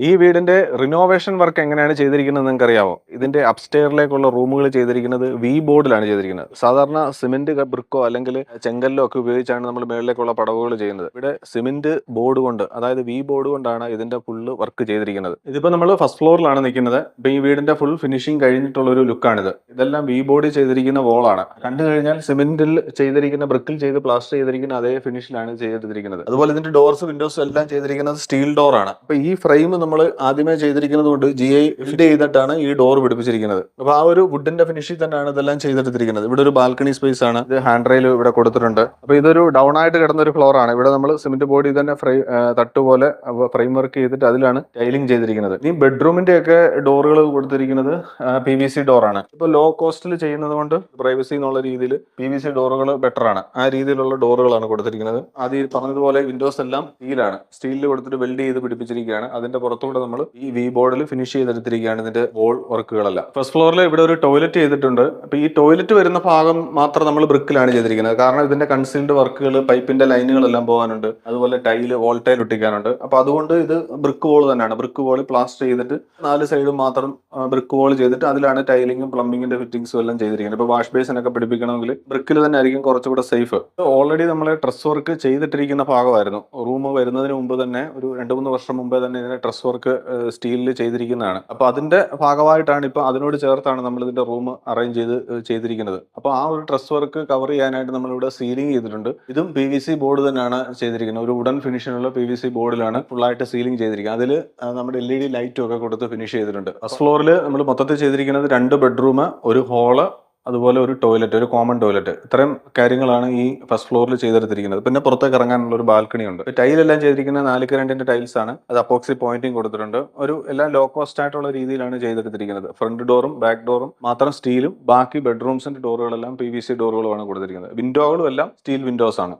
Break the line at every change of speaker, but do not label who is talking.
ഈ വീടിന്റെ renovation work എങ്ങനെയാണ് ചെയ്തിരിക്കുന്നത് നിങ്ങൾക്ക് അറിയാമോ? ഇതിന്റെ അപ്സ്റ്റെയറിലേക്കുള്ള റൂമുകൾ ചെയ്തിരിക്കുന്നത് വി ബോർഡിലാണ് ചെയ്തിരിക്കുന്നത്. സാധാരണ സിമന്റ് ബ്രിക്കോ അല്ലെങ്കിൽ ചെങ്കല്ലോ ഒക്കെ ഉപയോഗിച്ചാണ് നമ്മൾ മുകളിലേക്കുള്ള പടവുകൾ ചെയ്യുന്നത്. ഇവിടെ സിമന്റ് ബോർഡ് കൊണ്ട്, അതായത് വി ബോർഡ് കൊണ്ടാണ് ഇതിന്റെ ഫുള്ള് വർക്ക് ചെയ്തിരിക്കുന്നത്. ഇതിപ്പോ നമ്മൾ ഫസ്റ്റ് ഫ്ലോറിലാണ് നിൽക്കുന്നത്. ഇപ്പൊ ഈ വീടിന്റെ ഫുൾ ഫിനിഷിംഗ് കഴിഞ്ഞിട്ടുള്ള ഒരു ലുക്കാണിത്. ഇതെല്ലാം വി ബോർഡിൽ ചെയ്തിരിക്കുന്ന വോളാണ്. കണ്ടു കഴിഞ്ഞാൽ സിമെന്റിൽ ചെയ്തിരിക്കുന്ന, ബ്രിക്കിൽ ചെയ്ത് പ്ലാസ്റ്റർ ചെയ്തിരിക്കുന്ന അതേ ഫിനിഷിലാണ് ചെയ്തിരിക്കുന്നത്. അതുപോലെ ഇതിന്റെ ഡോർസ്, വിൻഡോസ് എല്ലാം ചെയ്തിരിക്കുന്നത് സ്റ്റീൽ ഡോർ ആണ്. അപ്പൊ ഈ ഫ്രെയിം നമ്മൾ ആദ്യമേ ചെയ്തിരിക്കുന്നത് കൊണ്ട് GI ഫിറ്റ് ചെയ്തിട്ടാണ് ഈ ഡോർ പിടിപ്പിച്ചിരിക്കുന്നത്. അപ്പൊ ആ ഒരു വുഡിന്റെ ഫിനിഷിൽ തന്നെയാണ് ഇതെല്ലാം ചെയ്തെടുത്തിരിക്കുന്നത്. ഇവിടെ ഒരു ബാൽക്കണി സ്പേസ് ആണ്. ഇത് ഹാൻഡ് റെയിൽ ഇവിടെ കൊടുത്തിട്ടുണ്ട്. അപ്പൊ ഇതൊരു ഡൗൺ ആയിട്ട് കിടന്ന ഒരു ഫ്ലോർ ആണ്. ഇവിടെ നമ്മൾ സിമന്റ് ബോർഡിൽ തന്നെ തട്ടുപോലെ ഫ്രെയിം വർക്ക് ചെയ്തിട്ട് അതിലാണ് ടൈലിംഗ് ചെയ്തിരിക്കുന്നത്. ഈ ബെഡ്റൂമിന്റെ ഒക്കെ ഡോറുകൾ കൊടുത്തിരിക്കുന്നത് PVC ഡോറാണ്. ഇപ്പൊ ലോ കോസ്റ്റിൽ ചെയ്യുന്നത് കൊണ്ട് പ്രൈവസി എന്നുള്ള രീതിയിൽ PVC ഡോറുകൾ ബെറ്റർ ആണ്. ആ രീതിയിലുള്ള ഡോറുകളാണ് കൊടുത്തിരിക്കുന്നത്. ആദ്യം പറഞ്ഞതുപോലെ വിൻഡോസ് എല്ലാം സ്റ്റീലിൽ കൊടുത്തിട്ട് വെൽഡ് ചെയ്ത് പിടിപ്പിച്ചിരിക്കുകയാണ്. അതിന്റെ പുറത്തൂടെ നമ്മൾ ഈ വി ബോർഡിൽ ഫിനിഷ് ചെയ്തെടുത്തിരിക്കുകയാണ് ഇതിന്റെ വോൾ വർക്കുകളെല്ലാം. ഫസ്റ്റ് ഫ്ലോറിൽ ഇവിടെ ഒരു ടോയ്ലറ്റ് ചെയ്തിട്ടുണ്ട്. അപ്പൊ ഈ ടോയ്ലറ്റ് വരുന്ന ഭാഗം മാത്രം നമ്മൾ ബ്രിക്കിലാണ് ചെയ്തിരിക്കുന്നത്. കാരണം ഇതിന്റെ കൺസീൽഡ് വർക്കുകൾ, പൈപ്പിന്റെ ലൈനുകളെല്ലാം പോകാനുണ്ട്. അതുപോലെ വോൾ ടൈൽ ഒട്ടിക്കാനുണ്ട്. അപ്പൊ അതുകൊണ്ട് ഇത് ബ്രിക്ക് വോൾ തന്നെയാണ്. ബ്രിക്ക് വോൾ പ്ലാസ്റ്റർ ചെയ്തിട്ട് 4 സൈഡും മാത്രം ബ്രിക്ക് വോൾ ചെയ്തിട്ട് അതിലാണ് ടൈലിങ്ങും പ്ലംബിങ്ങിന്റെ ഫിറ്റിംഗ്സും എല്ലാം ചെയ്തിരിക്കുന്നത്. ഇപ്പൊ വാഷ് ബേസിൻ ഒക്കെ പിടിപ്പിക്കണമെങ്കിൽ ബ്രിക്കിൽ തന്നെ ആയിരിക്കും കുറച്ചുകൂടെ സേഫ്. ഓൾറെഡി നമ്മൾ ഡ്രസ് വർക്ക് ചെയ്തിട്ടിരിക്കുന്ന ഭാഗമായിരുന്നു. റൂം വരുന്നതിന് മുമ്പ് തന്നെ, ഒരു 2-3 വർഷം മുമ്പേ തന്നെ ഇതിന്റെ ഡ്രസ് വർക്ക് സ്റ്റീലിൽ ചെയ്തിരിക്കുന്നതാണ്. അപ്പൊ അതിന്റെ ഭാഗമായിട്ടാണ് ഇപ്പൊ അതിനോട് ചേർത്താണ് നമ്മൾ ഇതിന്റെ റൂം അറേഞ്ച് ചെയ്തിരിക്കുന്നത്. അപ്പൊ ആ ഒരു ഡ്രസ് വർക്ക് കവർ ചെയ്യാനായിട്ട് നമ്മളിവിടെ സീലിംഗ് ചെയ്തിട്ടുണ്ട്. ഇതും PVC ബോർഡ് തന്നെയാണ് ചെയ്തിരിക്കുന്നത്. ഒരു വുഡൻ ഫിനിഷിനുള്ള PVC ബോർഡിലാണ് ഫുള്ളായിട്ട് സീലിംഗ് ചെയ്തിരിക്കുന്നത്. അതിൽ നമ്മുടെ LED ലൈറ്റും ഒക്കെ കൊടുത്ത് ഫിനിഷ് ചെയ്തിട്ടുണ്ട്. ഫസ്റ്റ് ഫ്ലോറിൽ നമ്മൾ മൊത്തത്തിൽ ചെയ്തിരിക്കുന്നത് 2 ബെഡ്റൂം, ഒരു ഹാള്, അതുപോലെ ഒരു ടോയ്ലറ്റ്, ഒരു കോമൺ ടോയ്ലറ്റ്. ഇത്രയും കാര്യങ്ങളാണ് ഈ ഫസ്റ്റ് ഫ്ലോറിൽ ചെയ്തെടുത്തിരിക്കുന്നത്. പിന്നെ പുറത്തേക്ക് ഇറങ്ങാനുള്ള ഒരു ബാൽക്കണി ഉണ്ട്. ടൈലെല്ലാം ചെയ്തിരിക്കുന്നത് 4x2 ടൈൽസ് ആണ്. അത് അപ്പോക്സി പോയിന്റിങ് കൊടുത്തിട്ടുണ്ട്. എല്ലാം ലോ കോസ്റ്റ് ആയിട്ടുള്ള രീതിയിലാണ് ചെയ്തെടുത്തിരിക്കുന്നത്. ഫ്രണ്ട് ഡോറും ബാക്ക് ഡോറും മാത്രം സ്റ്റീലും, ബാക്കി ബെഡ്റൂംസിന്റെ ഡോറുകളെല്ലാം PVC ഡോറുകളുമാണ് കൊടുത്തിരിക്കുന്നത്. വിൻഡോകളും എല്ലാം സ്റ്റീൽ വിൻഡോസ് ആണ്.